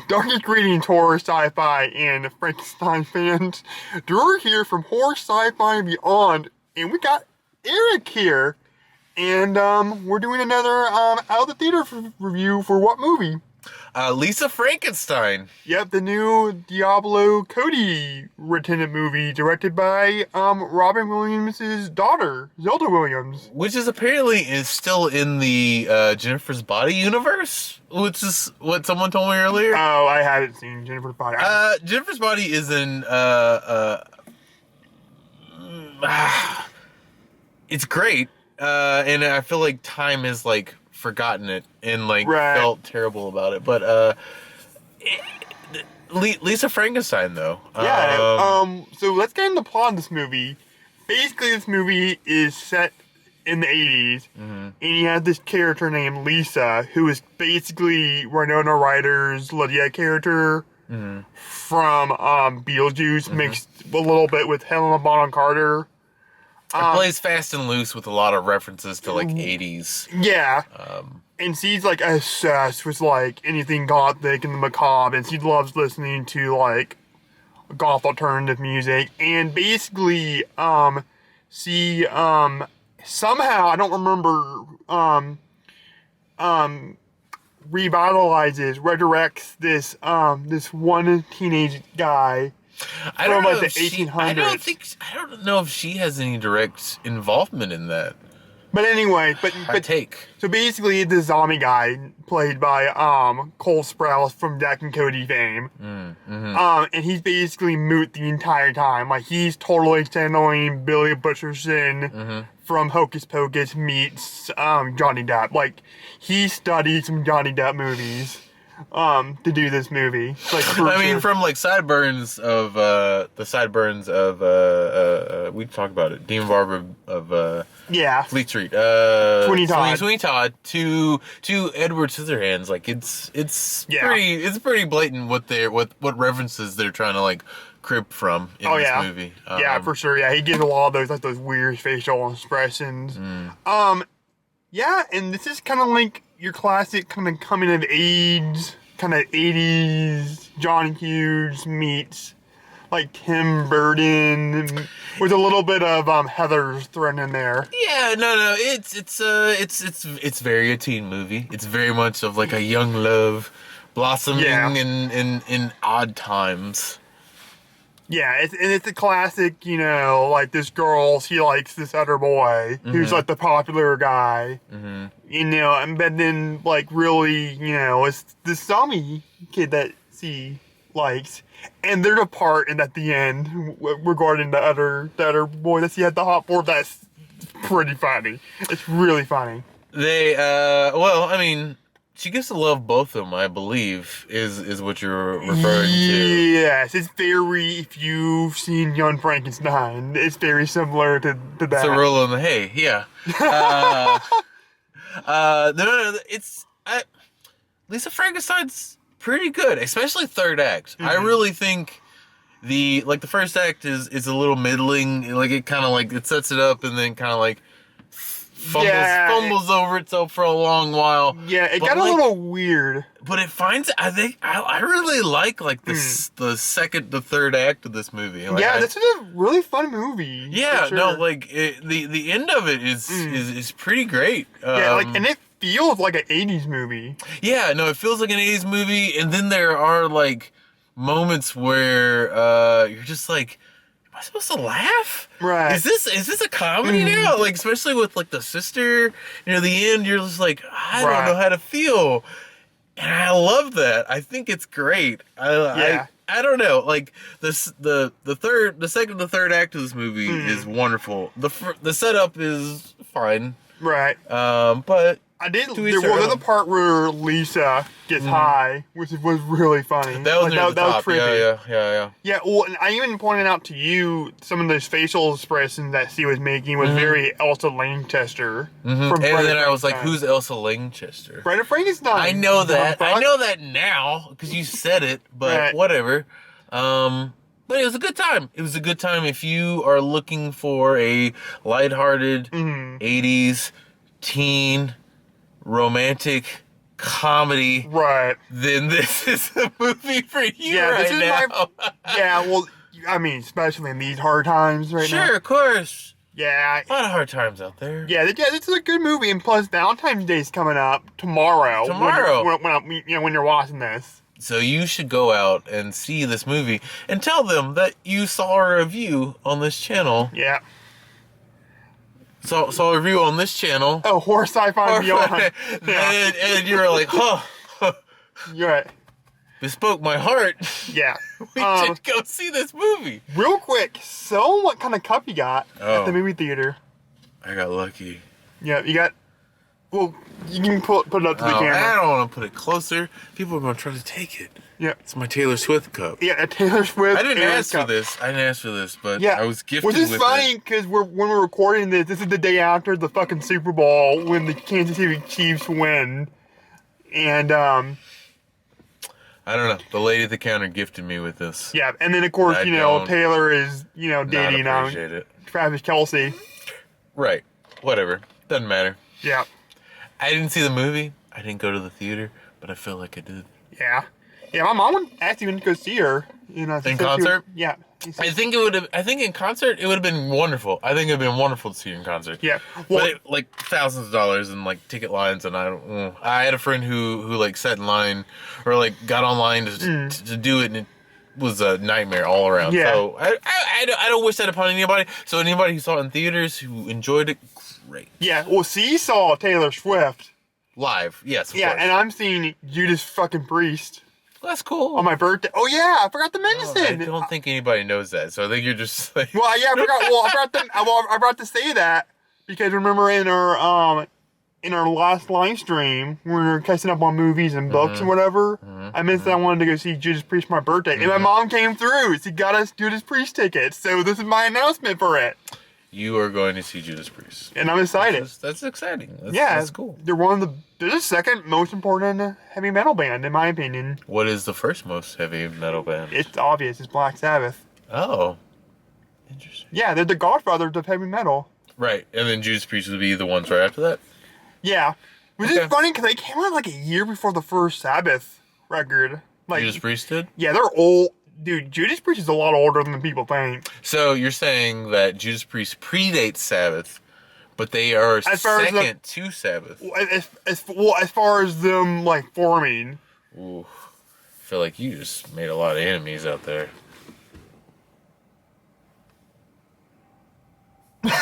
Darkest greetings, horror, sci-fi, and Frankenstein fans. Drew here from Horror, Sci-fi, and Beyond, and we got Eric here, and we're doing another out of the theater review for what movie? Lisa Frankenstein. Yep, the new Diablo Cody written movie directed by Robin Williams' daughter, Zelda Williams. Which is apparently still in the Jennifer's Body universe, which is what someone told me earlier. Oh, I haven't seen Jennifer's Body. Jennifer's Body is in, it's great, and I feel like time has, like, forgotten it and, like, felt terrible about it, but, Lisa Frankenstein, though. Yeah, so let's get into the plot of this movie. Basically, this movie is set in the 80s, and you have this character named Lisa, who is basically Winona Ryder's Lydia character from Beetlejuice, mixed a little bit with Helena Bonham Carter. It plays fast and loose with a lot of references to, like, 80s. Yeah. And she's, like, obsessed with, like, anything gothic and the macabre, and she loves listening to, like, goth alternative music. And basically, she, somehow, I don't remember, resurrects this one teenage guy from, like, the 1800s. I don't know if she has any direct involvement in that. But anyway, so basically, the zombie guy played by Cole Sprouse from Dak and Cody fame, and he's basically moot the entire time. Like, he's totally channeling Billy Butcherson from Hocus Pocus meets Johnny Depp. Like, he studied some Johnny Depp movies to do this movie. Like, from, like, sideburns of we talked about it, Demon Barber of Fleet Street, Sweeney Todd to Edward Scissorhands. Like, it's pretty blatant what references they're trying to, like, crib from in this movie. Yeah, for sure. Yeah, he gives a lot of those, like, those weird facial expressions. Yeah, and this is kind of like your classic kind of coming of age, kind of 80s John Hughes meets, like, Tim Burton with a little bit of Heathers thrown in there. Yeah, no, it's very a teen movie. It's very much of, like, a young love blossoming in odd times. Yeah, it's a classic, you know, like, this girl, she likes this other boy who's, like, the popular guy, you know, and but then, like, really, you know, it's the zombie kid that she likes, and there's a part at the end regarding the other boy that she had the hot for. That's pretty funny. It's really funny. They, she gets to love both of them, I believe, is what you're referring to. Yes, it's very, if you've seen Young Frankenstein, it's very similar to that. Cirilla and the Hay, yeah. Lisa Frankenstein's pretty good, especially third act. I really think the first act is a little middling. Like, it kind of, like, it sets it up and then kind of, like, fumbles over itself for a long while. Yeah, it got a little weird. But it finds, I really like the third act of this movie. Like, this is a really fun movie. Yeah, sure. No, like, the end of it is pretty great. And it feels like an 80s movie. Yeah, no, it feels like an 80s movie, and then there are, like, moments where you're just like, am I supposed to laugh? Right. Is this a comedy now? Like, especially with, like, the sister near the end, you're just like, I don't know how to feel. And I love that. I think it's great. I don't know. Like, the second to third act of this movie is wonderful. The setup is fine. Right. But I did. There's the part where Lisa gets high, which was really funny. That was that was trippy. Yeah. Yeah. Well, and I even pointed out to you some of those facial expressions that she was making was very Elsa Lanchester. And then I was like, "Who's Elsa Lanchester?" Bride of Frankenstein. I know that. I know that now because you said it. But whatever. But it was a good time. It was a good time if you are looking for a lighthearted 80s teen romantic comedy. Right. Then this is the movie for you now. Well, I mean, especially in these hard times now. Sure, of course. Yeah. A lot of hard times out there. Yeah, this is a good movie. And plus, Valentine's Day's coming up tomorrow. When you're watching this. So you should go out and see this movie and tell them that you saw a review on this channel. Yeah. Saw a review on this channel. Oh, horror sci-fi beyond. And you're like, huh. You're right. Bespoke my heart. Yeah. We should go see this movie. Real quick, so what kind of cup you got at the movie theater? I got lucky. Yeah, you got... Well, you can put it up to the camera. I don't want to put it closer. People are going to try to take it. Yeah. It's my Taylor Swift cup. Yeah, a Taylor Swift I didn't ask for this, but I was gifted with it. Which is funny, because when we're recording this is the day after the fucking Super Bowl when the Kansas City Chiefs win. And, I don't know. The lady at the counter gifted me with this. Yeah, and then, of course, Taylor is, dating Travis Kelce. Right. Whatever. Doesn't matter. Yeah. I didn't see the movie. I didn't go to the theater, but I feel like I did. Yeah. Yeah, my mom asked me to go see her. In concert? Yeah. I think in concert it would have been wonderful. I think it would have been wonderful to see her in concert. Yeah. Well, but thousands of dollars and ticket lines, and I had a friend who sat in line or got online to do it, and it was a nightmare all around. Yeah. So I don't wish that upon anybody. So anybody who saw it in theaters who enjoyed it, great. Yeah. Well, see, you saw Taylor Swift live. Yes. Of course. And I'm seeing Judas fucking Priest. Well, that's cool. On my birthday. Oh yeah, I forgot to mention. I don't think anybody knows that. So I think you're just Well, yeah, I forgot. I forgot to say that because remember in our last live stream when we were catching up on movies and books and whatever, I mentioned that I wanted to go see Judas Priest for my birthday, and my mom came through. She got us Judas Priest tickets. So this is my announcement for it. You are going to see Judas Priest, and I'm excited. That's exciting. That's cool. They're they're the second most important heavy metal band, in my opinion. What is the first most heavy metal band? It's obvious. It's Black Sabbath. Oh, interesting. Yeah, they're the godfathers of heavy metal. Right, and then Judas Priest would be the ones right after that. Yeah, which is funny because they came out a year before the first Sabbath record. Judas Priest did? Yeah, they're old. Dude, Judas Priest is a lot older than people think. So you're saying that Judas Priest predates Sabbath, but they are second to Sabbath. As far as them forming. Ooh, I feel like you just made a lot of enemies out there. But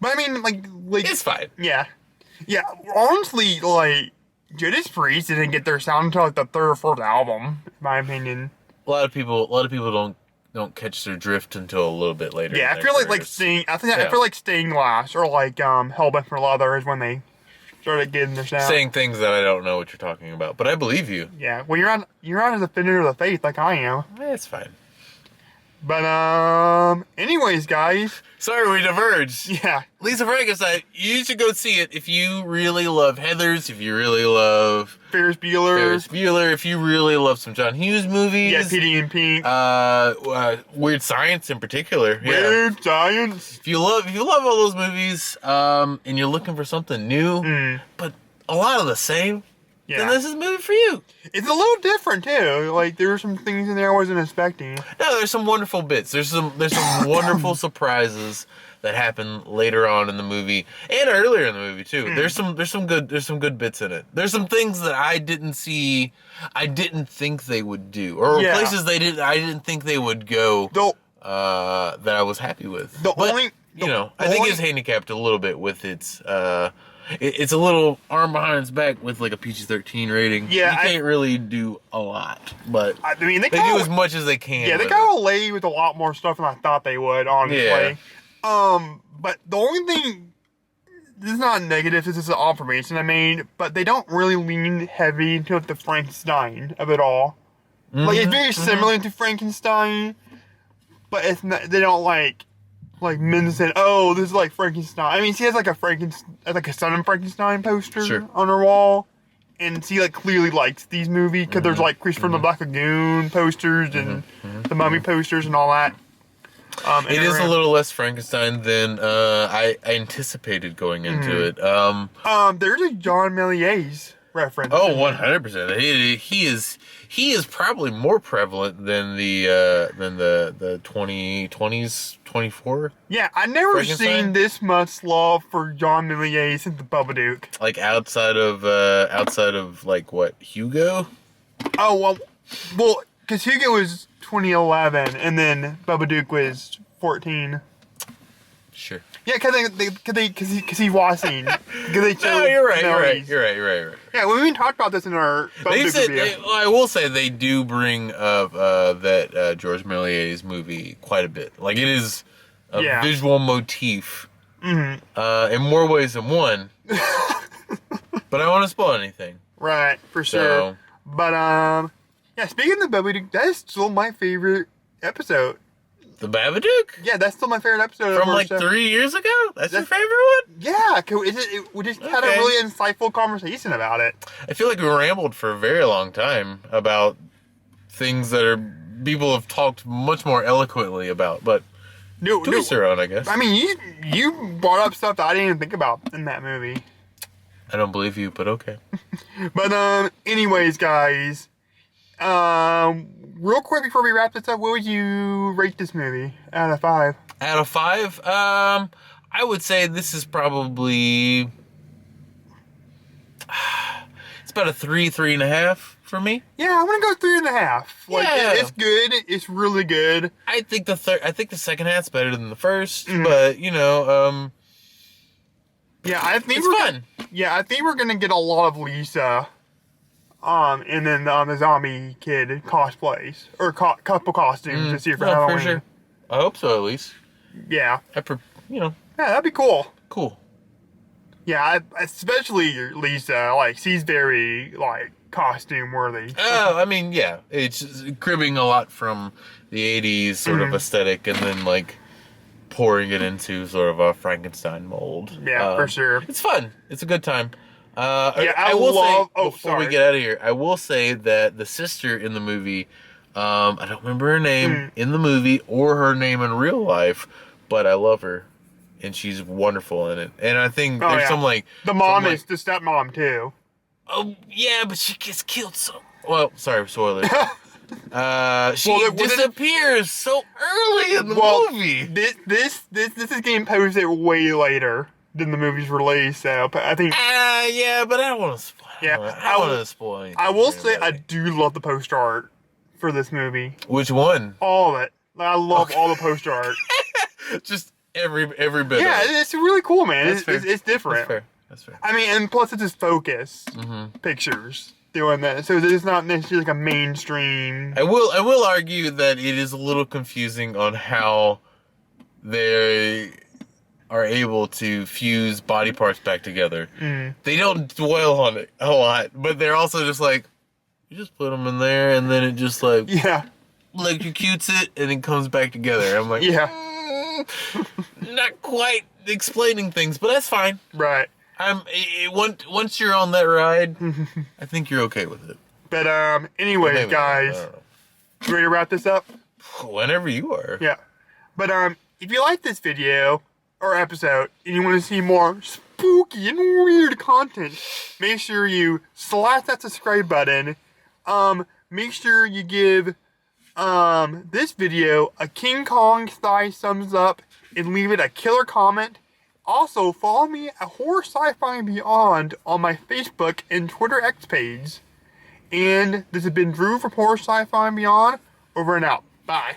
I mean, it's fine. Yeah, yeah. Honestly, Judas Priest didn't get their sound until the third or fourth album, in my opinion. A lot of people don't catch their drift until a little bit later. Yeah, I feel like Sting. I feel like Sting last, or Hellbent for Leather is when they started getting their sound. Saying things that I don't know what you're talking about, but I believe you. Yeah, well, you're not a defender of the faith like I am. It's fine. But, anyways, guys. Sorry we diverged. Yeah. Lisa Frankenstein, you should go see it if you really love Heathers, if you really love Ferris Bueller, if you really love some John Hughes movies. Yeah, Petey and Pink. Weird Science in particular. Weird Science. If you love all those movies, and you're looking for something new, but a lot of the same, then this is a movie for you. It's a little different too. There were some things in there I wasn't expecting. No, there's some wonderful bits. There's some wonderful surprises that happen later on in the movie and earlier in the movie too. There's some good bits in it. There's some things that I didn't see, I didn't think they would do, or places I didn't think they would go. That I was happy with. I think it's handicapped a little bit with its. It's a little arm behind its back with a PG-13 rating. Yeah, you can't really do a lot, but I mean they do as much as they can. Yeah, they got away with a lot more stuff than I thought they would, honestly. Yeah. But the only thing this is not negative, this is an observation I made, but they don't really lean heavy into the Frankenstein of it all. Mm-hmm, like, it's very similar to Frankenstein, but it's not, they don't like mention, oh, this is like Frankenstein. I mean, she has like a Son of Frankenstein poster on her wall, and she like clearly likes these movies because there's like Christopher in the Black Lagoon posters and the Mummy posters and all that. It is a little less Frankenstein than I anticipated going into it. There's a John Méliès reference. Oh, 100%. He is probably more prevalent than the 2020s, 24. Yeah, I never seen this much love for John Méliès since the Babadook. Like outside of like what, Hugo? Oh well, because Hugo was 2011, and then Babadook was 14. Sure. Yeah, because he was seen. No, you're right. Yeah, we talked about this in our Babadook review. I will say they do bring up that George Méliès movie quite a bit. Like, it is a visual motif in more ways than one. But I don't want to spoil anything. Right, for sure. But, yeah, speaking of the Babadook, that is still my favorite episode. The Babadook? Yeah, that's still my favorite episode. From like 3 years ago? That's your favorite one? Yeah, we just had a really insightful conversation about it. I feel like we rambled for a very long time about things that people have talked much more eloquently about, but to each their own, I guess. I mean, you brought up stuff that I didn't even think about in that movie. I don't believe you, but okay. But anyways, guys, real quick before we wrap this up, what would you rate this movie out of 5? Out of 5, I would say this is probably it's about a 3.5 for me. Yeah, I'm gonna go 3.5. Like, it's good. It's really good. I think the second half's better than the first, but yeah, I think it's fun. I think we're gonna get a lot of Lisa, and then the zombie kid cosplays or couple costumes this year for Halloween. For sure. I hope so, at least. Yeah. Yeah, that'd be cool. Cool. Yeah, especially Lisa. Like, she's very like costume worthy. Oh, I mean, yeah, it's cribbing a lot from the '80s sort of aesthetic, and then like pouring it into sort of a Frankenstein mold. Yeah, for sure. It's fun. It's a good time. I will say, before we get out of here, I will say that the sister in the movie, I don't remember her name in the movie or her name in real life, but I love her, and she's wonderful in it. And I think there's some like the mom is the stepmom too. Oh yeah, but she gets killed so. Well, sorry, spoilers. She disappears so early in the movie. This is getting posted way later than the movie's release, so I think. Yeah, but I don't want to spoil. Yeah, I don't want to spoil anything. I will say I do love the poster art for this movie. Which one? All of it. I love all the poster art. Just every bit. Yeah, of it. It's really cool, man. It's different. That's fair. I mean, and plus it's just focus pictures doing that, so it's not necessarily like a mainstream. I will argue that it is a little confusing on how they are able to fuse body parts back together. They don't dwell on it a lot, but they're also just like, you just put them in there, and then it just like electrocutes it, and it comes back together. I'm like, not quite explaining things, but that's fine. Right. Once you're on that ride, I think you're okay with it. But anyways, guys, you ready to wrap this up? Whenever you are. Yeah. But if you like this video or episode and you want to see more spooky and weird content, make sure you slash that subscribe button. Make sure you give this video a King Kong style thumbs up and leave it a killer comment. Also, follow me at Horror Sci-Fi and Beyond on my Facebook and Twitter X page. And this has been Drew from Horror Sci-Fi and Beyond. Over and out. Bye.